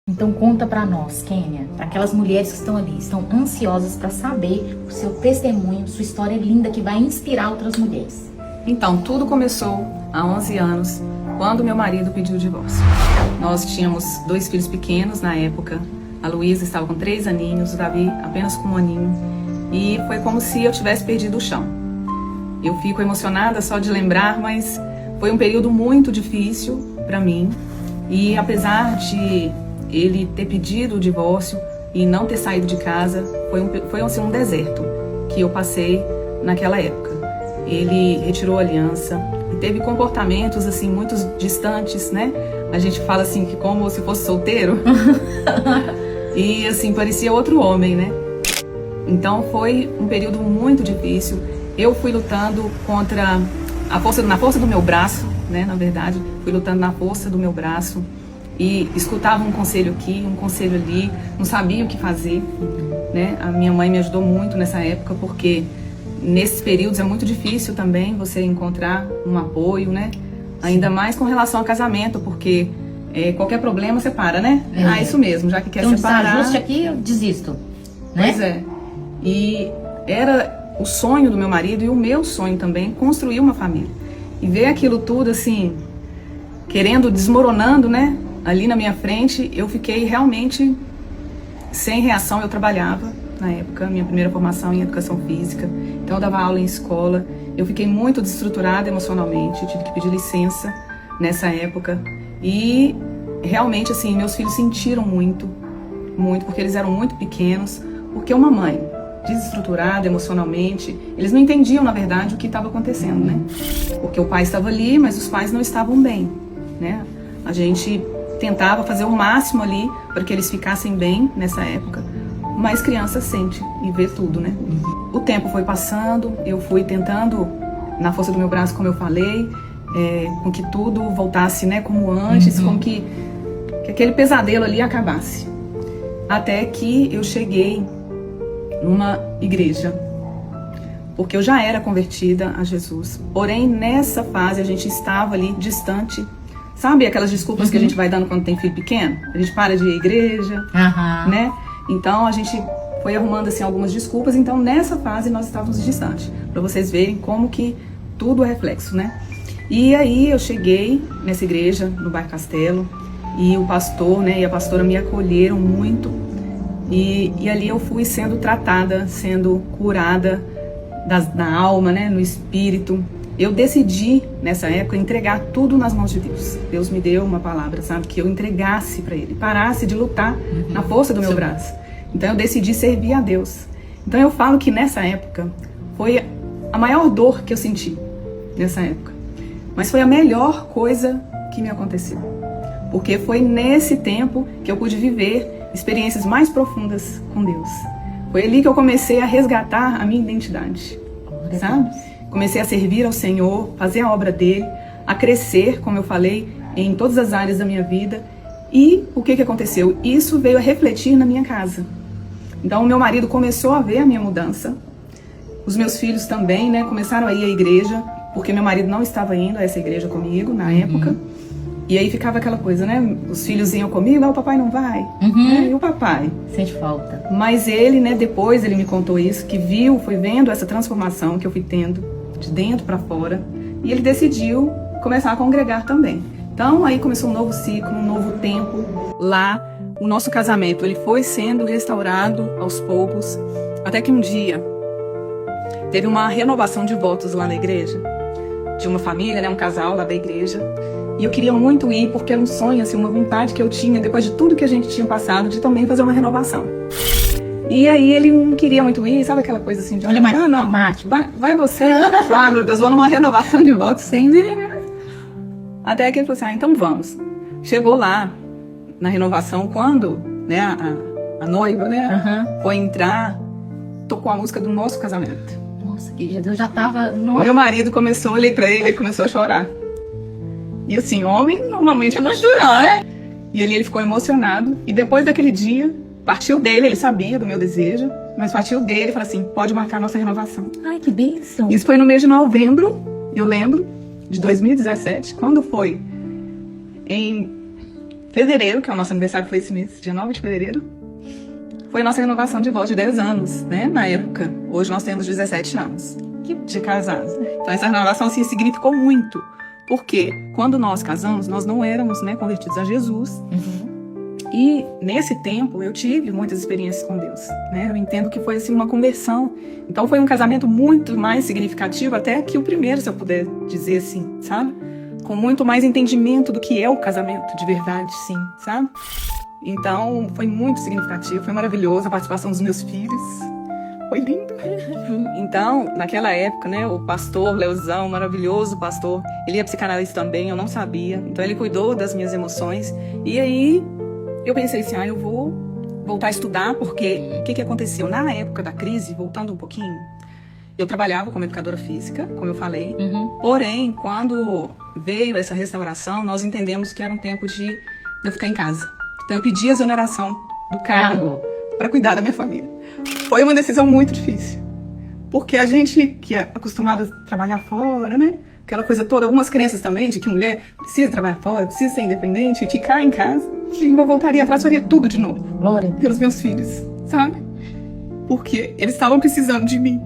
Então conta pra nós, Kênia, para aquelas mulheres que estão ali, estão ansiosas para saber o seu testemunho, sua história linda que vai inspirar outras mulheres. Então, tudo começou há 11 anos, quando meu marido pediu o divórcio. Nós tínhamos 2 filhos pequenos na época. A Luísa estava com 3 aninhos, o Davi apenas com 1 aninho. E foi como se eu tivesse perdido o chão. Eu fico emocionada só de lembrar, mas foi um período muito difícil para mim. E apesar de ele ter pedido o divórcio e não ter saído de casa, foi assim, um deserto que eu passei naquela época. Ele retirou a aliança e teve comportamentos assim muito distantes, né? A gente fala assim que como se fosse solteiro. E assim, parecia outro homem, né? Então foi um período muito difícil. Eu fui lutando contra na força do meu braço, né? Na verdade, fui lutando na força do meu braço e escutava um conselho aqui, um conselho ali, não sabia o que fazer, né? A minha mãe me ajudou muito nessa época, porque nesses períodos é muito difícil também você encontrar um apoio, né? Ainda mais com relação ao casamento, porque qualquer problema você para, né? Isso mesmo, já que quer separar. Então, desajuste aqui, eu desisto, né? Pois é. E era o sonho do meu marido e o meu sonho também, construir uma família. E ver aquilo tudo assim, desmoronando, né? Ali na minha frente, eu fiquei realmente sem reação. Eu trabalhava na época, minha primeira formação em educação física, então eu dava aula em escola. Eu fiquei muito desestruturada emocionalmente, eu tive que pedir licença nessa época. E realmente, assim, meus filhos sentiram muito, porque eles eram muito pequenos, porque uma mãe desestruturada emocionalmente, eles não entendiam, na verdade, o que estava acontecendo, né? Porque o pai estava ali, mas os pais não estavam bem, né? A gente tentava fazer o máximo ali para que eles ficassem bem nessa época, mas criança sente e vê tudo, né? O tempo foi passando, eu fui tentando, na força do meu braço, como eu falei, com que tudo voltasse, né, como antes, com que aquele pesadelo ali acabasse. Até que eu cheguei numa igreja, porque eu já era convertida a Jesus. Porém, nessa fase a gente estava ali distante. Sabe aquelas desculpas que a gente vai dando quando tem filho pequeno? A gente para de ir à igreja, né? Então a gente foi arrumando assim algumas desculpas. Então nessa fase nós estávamos distantes, para vocês verem como que tudo é reflexo, né? E aí eu cheguei nessa igreja no bairro Castelo e o pastor, né, e a pastora me acolheram muito. E ali eu fui sendo tratada, sendo curada na alma, né, no espírito. Eu decidi, nessa época, entregar tudo nas mãos de Deus. Deus me deu uma palavra, sabe? Que eu entregasse para Ele, parasse de lutar na força do meu braço. Então eu decidi servir a Deus. Então eu falo que nessa época foi a maior dor que eu senti, nessa época. Mas foi a melhor coisa que me aconteceu. Porque foi nesse tempo que eu pude viver experiências mais profundas com Deus. Foi ali que eu comecei a resgatar a minha identidade, sabe? Comecei a servir ao Senhor, fazer a obra dele, a crescer, como eu falei, em todas as áreas da minha vida. E o que aconteceu? Isso veio a refletir na minha casa. Então, o meu marido começou a ver a minha mudança. Os meus filhos também, né, começaram a ir à igreja, porque meu marido não estava indo a essa igreja comigo na época. E aí ficava aquela coisa, né? Os filhos iam comigo, o papai não vai. E o papai? Sente falta. Mas ele, né, depois ele me contou isso, que foi vendo essa transformação que eu fui tendo, de dentro para fora, e ele decidiu começar a congregar também. Então aí começou um novo ciclo, um novo tempo. Lá, o nosso casamento, ele foi sendo restaurado aos poucos, até que um dia teve uma renovação de votos lá na igreja, de uma família, né, um casal lá da igreja, e eu queria muito ir, porque era um sonho, assim, uma vontade que eu tinha, depois de tudo que a gente tinha passado, de também fazer uma renovação. E aí ele não queria muito ir, sabe aquela coisa assim de... Olha, mas não, vai você. Ah, meu Deus, vou numa renovação de votos sem ver. Até que ele falou assim, então vamos. Chegou lá, na renovação, quando, né, a noiva, né, foi entrar, tocou a música do nosso casamento. Nossa, que Deus já tava... Meu marido começou, olhei pra ele começou a chorar. E assim, homem normalmente não chora, né? E ali ele ficou emocionado. E depois daquele dia, partiu dele, ele sabia do meu desejo, mas partiu dele e falou assim, pode marcar nossa renovação. Ai, que bênção. Isso foi no mês de novembro, eu lembro, de 2017. Quando foi? Em fevereiro, que é o nosso aniversário, foi esse mês, dia 9 de fevereiro, foi a nossa renovação de voto de 10 anos, né, na época. Hoje nós temos 17 anos de casados. Então essa renovação assim, significou muito, porque quando nós casamos, nós não éramos, né, convertidos a Jesus. E nesse tempo eu tive muitas experiências com Deus, né? Eu entendo que foi assim uma conversão. Então foi um casamento muito mais significativo até que o primeiro, se eu puder dizer assim, sabe? Com muito mais entendimento do que é o casamento de verdade, sim, sabe? Então foi muito significativo, foi maravilhoso a participação dos meus filhos. Foi lindo. Então, naquela época, né, o pastor Leozão, maravilhoso pastor, ele é psicanalista também, eu não sabia. Então ele cuidou das minhas emoções. E aí eu pensei assim, eu vou voltar a estudar, porque o que aconteceu? Na época da crise, voltando um pouquinho, eu trabalhava como educadora física, como eu falei. Porém, quando veio essa restauração, nós entendemos que era um tempo de eu ficar em casa. Então eu pedi a exoneração do cargo para cuidar da minha família. Foi uma decisão muito difícil, porque a gente que é acostumado a trabalhar fora, né? Aquela coisa toda, algumas crenças também de que mulher precisa trabalhar fora, precisa ser independente, ficar em casa. E eu voltaria atrás, faria tudo de novo. Glória. Pelos meus filhos, sabe? Porque eles estavam precisando de mim.